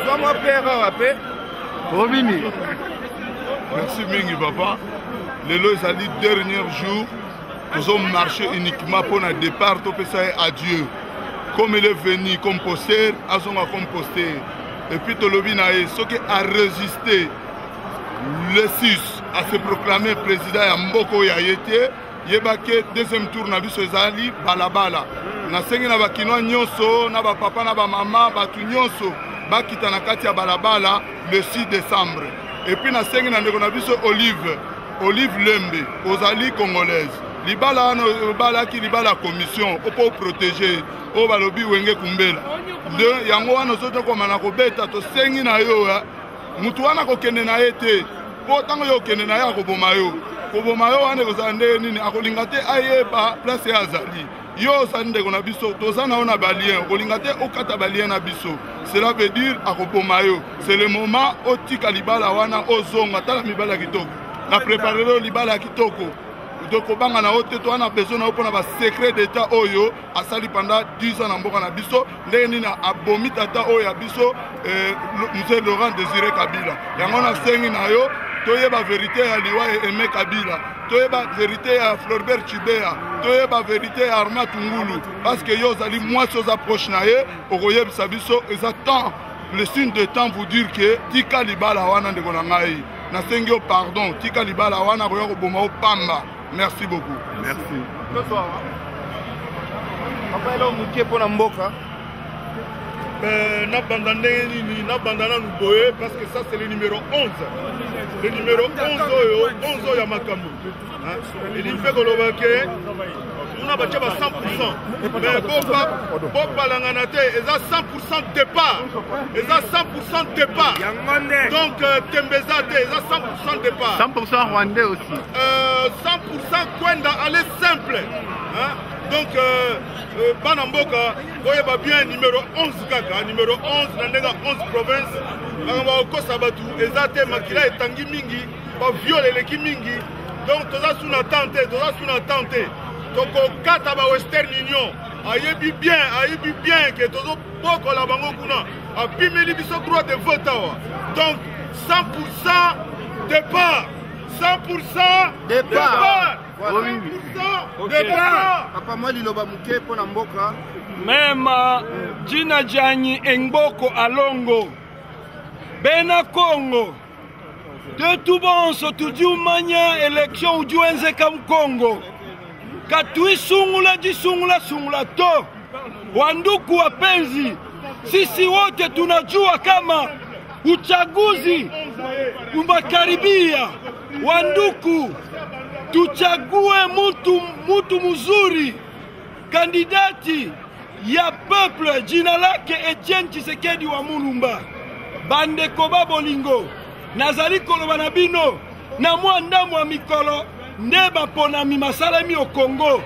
Comment faire après? Robini. Merci Mingi papa. Le lot est dit dernier jour. Nous avons marché uniquement pour le départ. Tout ça à Dieu. Comme il est venu composter, à son composter. Et puis Tolobinae, ce qui a résisté le 6 à se proclamer président à Mboko Yayete, Yebake deuxième tour na biso ezali balabala. Na sengi na bakinoa nyonso, na ba papa na ba mama, batu nyonso, bakita na kati ya balabala le 6 décembre. Et puis na sengi na ndeko na biso Olive Lembe, ozali congolaise. Libala no bala ki libala commission pour protéger o balobi wenge kumbela. De yango wana soto koma na kobeta to sengi na yo mutu wana kokende na ete po tango yo kende na ya koboma yo. Koboma yo wane kozande nini akolinga te ayeba place ya azali. Yo sande kona biso tozana ona balien kolinga te okata balien na biso. Cela veut dire akoboma yo. C'est le moment otika libala wana ozonga tala mibala kitoko. Na préparer libala kitoko. Donc on a besoin de secret d'état oyo asali pendant 10 ans na mboka na biso ndeni na abomi tata oyo biso monsieur Laurent Désiré Kabila yango na sengi na yo toyeba vérité ya liwa Aimé Kabila toyeba vérité ya Floribert Chebeya toyeba vérité ya Armand Tungulu parce que yo zali moi chose approche na ye okoyebisa biso exactement le signe de temps vous dire que tika libala wana ndeko na ngai na sengi yo pardon tika libala wana koya koboma o pamba. Merci beaucoup. Merci. Bonsoir. Après, là, on est pour la mboka. N'a bandana nous boye parce que ça c'est le numéro 11. Le numéro 11 ya makambo. Il fait que l'obake on a battu à 100%. Mais Boba Langanate, ils ont 100% départ. Ils ont 100% départ. Donc Tembezate, ils ont 100% départ. 100% Rwandais aussi. 100% Kwenda, aller simple. Donc Banamboka, vous voyez bien numéro 11 kaka, numéro 11, Nandega 11 provinces. Nangaba Sabatu, Ezate Makila et Tangi Mingi, viole les Kimingi. Donc tout ça sous l'attente, tout ça sous l'attente. Donc au Kataba Western Union, ayebi bien que tout ça beaucoup la bango kuna, a pimeli biso droit de vote. Donc 100% départ, 100% départ. Papa moi liloba muke pona mboka même Jina Jani Ngboko Alongo Bena Congo de tout bon so tu mania élection du Nzekam Congo katui sungula di sungula to wanduku wapenzi sisi wote tunajua kama uchaguzi umekaribia wanduku tuchague mutu mzuri kandidati ya peuple jina lake Etienne Tshisekedi wa Mulumba bandeko babolingo nazali koloba na bino na mwanda mwa mikolo nde baponami masalami au Congo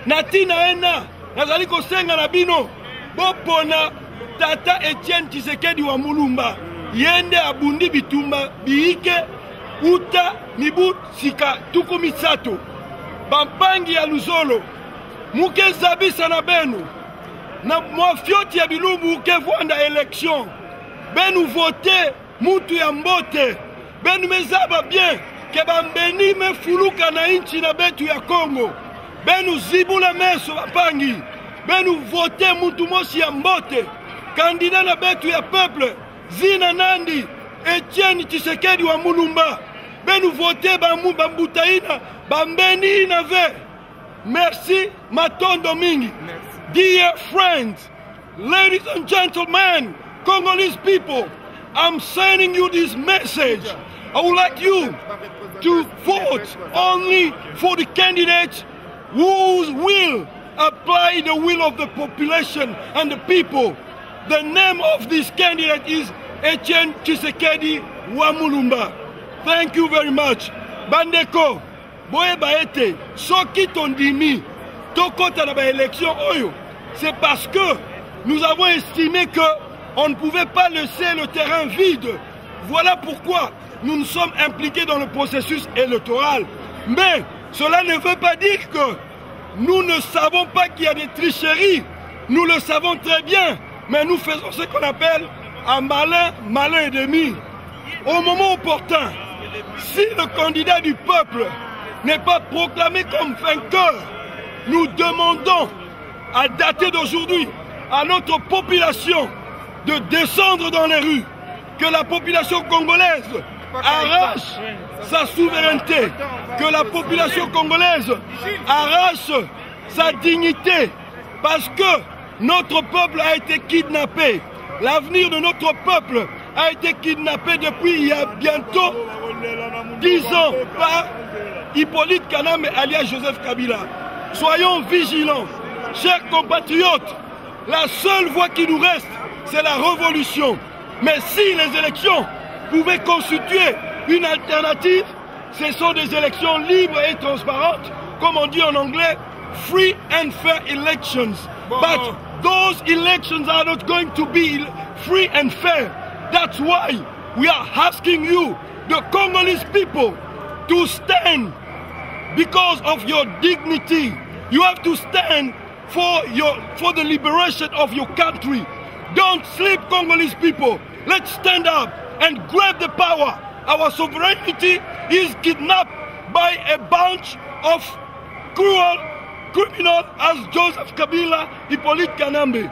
natina ena nazali kosenga na bino bopona tata Etienne Tshisekedi wa Mulumba yende abundi bitumba biike uta mibu sika tuku misato bampangi ya luzolo muke zabisa na benu na mwafioti ya bilumbu uke vwanda election benu vote mutu ya mbote benu mezaba bien ke bambeni mefuluka na inchi na betu ya Congo benu zibula meso bapangi benu vote mutu mosi ya mbote kandida na betu ya peuple zina nandi Etienne Tshisekedi wa Mulumba benu vote bambutaina bambeni na ve. Merci matondo mingi. Dear friends, ladies and gentlemen, Congolese people, I'm sending you this message. I would like you to vote only for the candidates who will apply the will of the population and the people. The name of this candidate is Etienne Tshisekedi wa Mulumba. Thank you very much. Bandeko, boye baete, soki tondimi, tokota na ba élection oyo. C'est parce que nous avons estimé qu'on ne pouvait pas laisser le terrain vide. Voilà pourquoi nous nous sommes impliqués dans le processus électoral. Mais cela ne veut pas dire que nous ne savons pas qu'il y a des tricheries. Nous le savons très bien. Mais nous faisons ce qu'on appelle à malin et demi. Au moment opportun, si le candidat du peuple n'est pas proclamé comme vainqueur, nous demandons à dater d'aujourd'hui à notre population de descendre dans les rues, que la population congolaise arrache sa souveraineté, que la population congolaise arrache sa dignité, parce que notre peuple a été kidnappé. L'avenir de notre peuple a été kidnappé depuis il y a bientôt 10 ans par Hippolyte Kanambe alias Joseph Kabila. Soyons vigilants, chers compatriotes. La seule voie qui nous reste, c'est la révolution. Mais si les élections pouvaient constituer une alternative, ce sont des élections libres et transparentes, comme on dit en anglais, free and fair elections. But those elections are not going to be free and fair. That's why we are asking you, the Congolese people, to stand because of your dignity. You have to stand for the liberation of your country. Don't sleep, Congolese people. Let's stand up and grab the power. Our sovereignty is kidnapped by a bunch of cruel criminals as Joseph Kabila, Hippolyte Kanambe.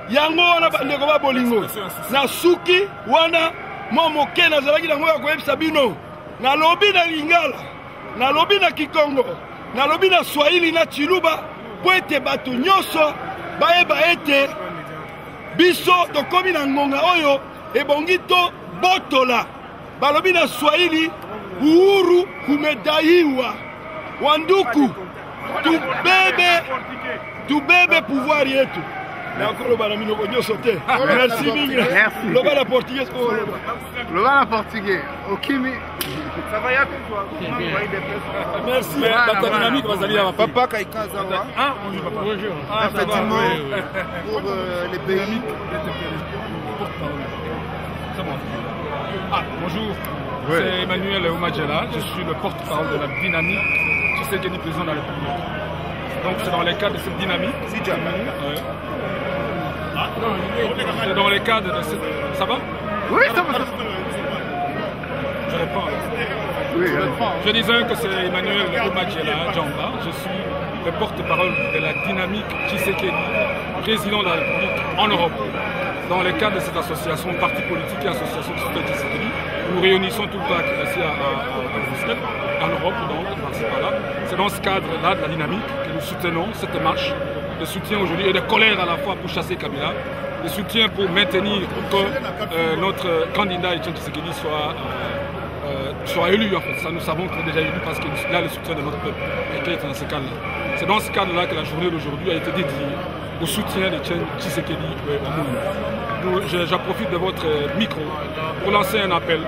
Yango wana bandeko ba bolingo. Na suki wana momoke na zalaki nango ya koyebisa bino. Na lobi na Lingala, na lobi na Kikongo, na lobi na Swahili na Chiluba, po ete bato nyonso bayeba ete biso tokomi na ngonga oyo ebongi to botola. Balobi na Swahili, uhuru kumedaiwa. Wanduku, tubebe pouvoir yetu. Merci mingi. Loba la portugais. Loba la portugais. Okimi. Ça va y aller toi. Merci. Papa Kaikaza. Bonjour. Effectivement, pour les pays. Bonjour, c'est Emmanuel Oumadjela, je suis le porte-parole de la dynamique Tshisekedi, président de la République. Donc c'est dans les cadres de cette dynamique. C'est dans les cadres de cette... Ça va? Oui, ça va. Je réponds. Oui, je disais que c'est Emmanuel Oumadjela Djamba, je suis le porte-parole de la dynamique Tshisekedi, président de la République en Europe. Dans le cadre de cette association, parti politique et association Tshisekedi, nous réunissons tout le temps ici à Bruxelles, en Europe, donc, c'est dans ce cadre-là de la dynamique que nous soutenons cette marche de soutien aujourd'hui et de colère à la fois pour chasser Kabila, de soutien pour maintenir que notre candidat Etienne Tshisekedi soit élu. En fait. Ça, nous savons qu'il est déjà élu parce qu'il a le soutien de notre peuple et qu'il est dans ce cadre-là. C'est dans ce cadre-là que la journée d'aujourd'hui a été dédiée au soutien d'Etienne Tshisekedi au monde. J'en profite de votre micro pour lancer un appel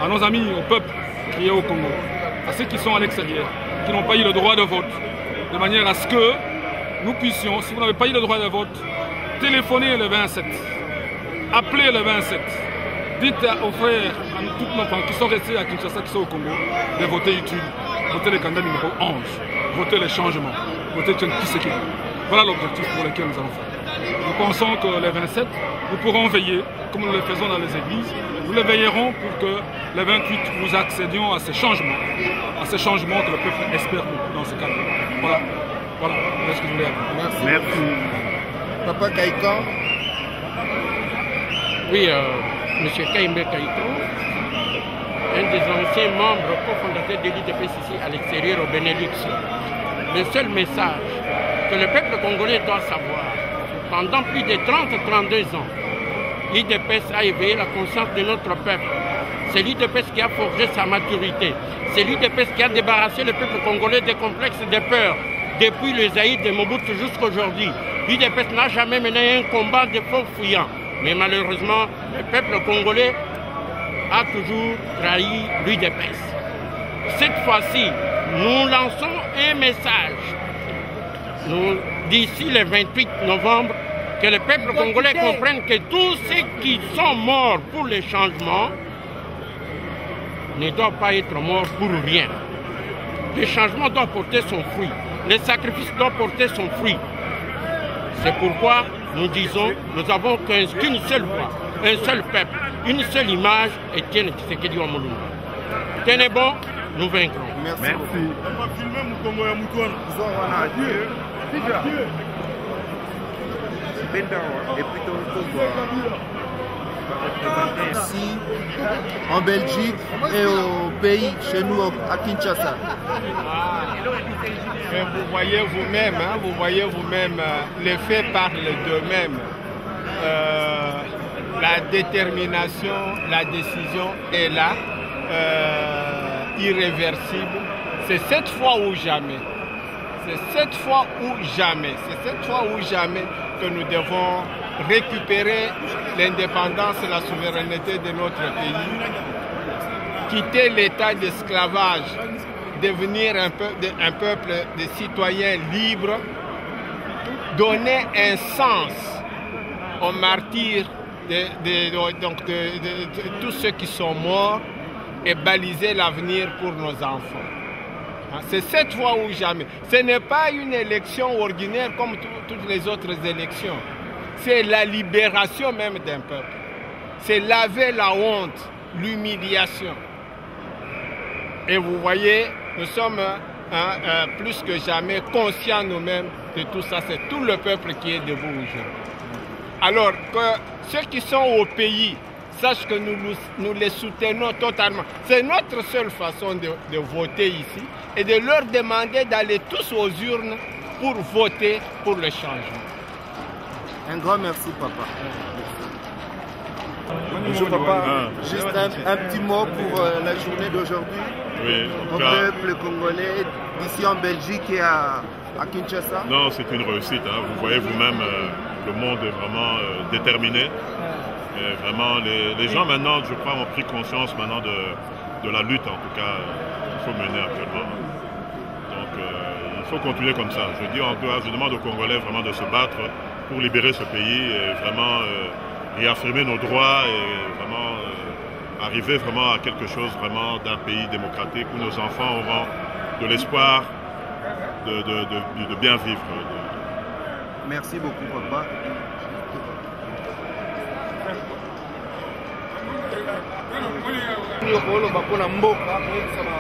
à nos amis, au peuple qui est au Congo, à ceux qui sont à l'extérieur, qui n'ont pas eu le droit de vote, de manière à ce que nous puissions, si vous n'avez pas eu le droit de vote, téléphoner le 27, appeler le 27, dites aux frères, à tous nos parents qui sont restés à Kinshasa, qui sont au Congo, de voter utile, voter le candidat numéro 11, voter les changements, voter Tshisekedi. Voilà l'objectif pour lequel nous allons faire. Nous pensons que le 27, nous pourrons veiller, comme nous le faisons dans les églises, nous le veillerons pour que le 28, nous accédions à ces changements que le peuple espère beaucoup dans ce cadre. Voilà ce que je voulais dire. Merci. Papa Kaïka. Oui, M. Kaïmbe Kaïto, un des anciens membres cofondateurs de l'IDPS ici à l'extérieur au Benelux. Le seul message que le peuple congolais doit savoir, pendant plus de 30-32 ans, l'IDPS a éveillé la conscience de notre peuple. C'est l'IDPS qui a forgé sa maturité. C'est l'IDPS qui a débarrassé le peuple congolais des complexes et des peurs. Depuis le Zaïre de Mobutu jusqu'à aujourd'hui, l'IDPS n'a jamais mené un combat de faux fuyants. Mais malheureusement, le peuple congolais a toujours trahi l'IDPS. Cette fois-ci, nous lançons un message. D'ici le 28 novembre, que le peuple congolais comprenne que tous ceux qui sont morts pour les changements ne doivent pas être morts pour rien. Le changement doit porter son fruit. Le sacrifice doit porter son fruit. C'est pourquoi nous disons, nous avons qu'une seule voie, un seul peuple, une seule image, Etienne Tshisekedi Wamulungu. Tenez bon, nous vaincrons. Merci. Ici, en Belgique et au pays, chez nous à Kinshasa. Vous voyez vous-même, les faits parlent d'eux-mêmes. La détermination, la décision est là, irréversible. C'est cette fois ou jamais. C'est cette fois ou jamais. C'est cette fois ou jamais que nous devons récupérer l'indépendance et la souveraineté de notre pays, quitter l'état d'esclavage, devenir un peuple de citoyens libres, donner un sens aux martyrs de tous ceux qui sont morts et baliser l'avenir pour nos enfants. C'est cette fois ou jamais. Ce n'est pas une élection ordinaire comme toutes les autres élections. C'est la libération même d'un peuple. C'est laver la honte, l'humiliation. Et vous voyez, nous sommes plus que jamais conscients nous-mêmes de tout ça. C'est tout le peuple qui est debout aujourd'hui. Alors que ceux qui sont au pays sachent que nous les soutenons totalement. C'est notre seule façon de voter ici et de leur demander d'aller tous aux urnes pour voter pour le changement. Un grand merci, papa. Bonjour, papa. Juste un petit mot pour la journée d'aujourd'hui. Oui, au peuple congolais d'ici en Belgique et à Kinshasa. Non, c'est une réussite. Hein. Vous voyez vous-même, le monde est vraiment déterminé. Et vraiment, les gens maintenant, je crois, ont pris conscience maintenant de la lutte, en tout cas, qu'il faut mener actuellement. Donc, il faut continuer comme ça. Je dis en tout cas, je demande aux Congolais vraiment de se battre pour libérer ce pays et vraiment réaffirmer nos droits et vraiment arriver vraiment à quelque chose vraiment d'un pays démocratique où nos enfants auront de l'espoir de bien vivre. Merci beaucoup, papa. koloba mpona mboka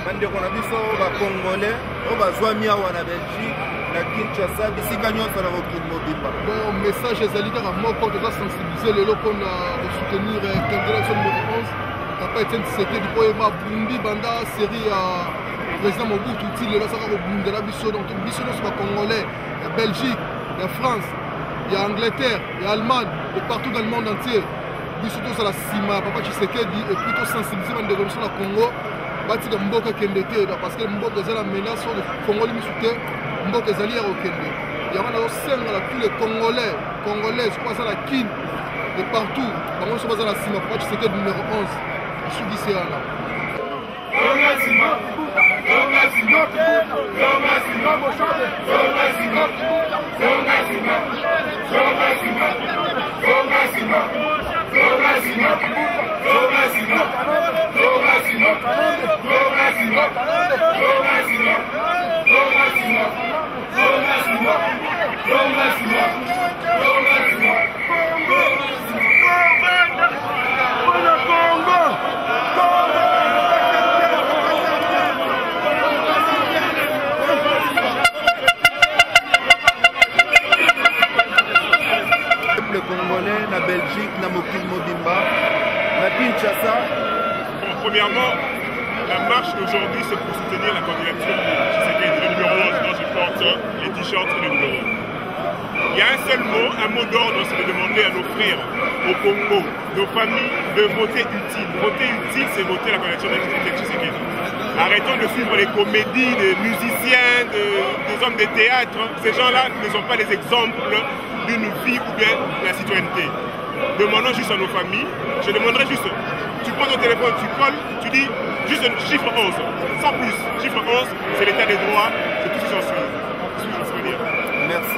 bandeko na biso bacongolais oyo bazwami awa na Belgique na Kinshasa bisika nyonso na mokili mobimba. Bon message ezali kaka moko toza sensibiliser lelo mpona kosoutenir candidat so numéro 11 papa Etienne Tshisekedi mpo yeba abumbi banda série ya président Mobutu ti lelo asaka kobundela biso donc biso nyonso bacongolais ya Belgique ya France ya Angleterre ya Allemagne et partout dans le monde entier. Biso tozala nsima ya papa Tshisekedi et puis tosensibiliser bandeko biso na Congo batika mboka kende te parce que mboka ezala menace oyo kongoli misu te mboka ezali ya kokende yango nazosengela tous les congolais congolaises po baza na kine et partout bango nyonso baza na nsima papa Tshisekedi numéro 11 esukisi wana congolais na Belgique na mokili mobimba na Kinshasa. Bon, premièrement, la marche d'aujourd'hui c'est pour soutenir la candidature de Tshisekedi, le numéro 11 dont je porte les t-shirts et le numéro. Il y a un seul mot, un mot d'ordre, c'est de demander à nos frères au Congo, nos familles, de voter utile. Voter utile, c'est voter la candidature de Tshisekedi. Arrêtons de suivre les comédies des musiciens, des hommes de théâtre. Ces gens-là ne sont pas les exemples d'une vie ou bien de la citoyenneté. Demandons juste à nos familles, je demanderai juste, tu prends ton téléphone, tu colles, tu dis juste le chiffre 11, sans plus. Chiffre 11, c'est l'état des droits, c'est tout ce qui s'en suit. Merci.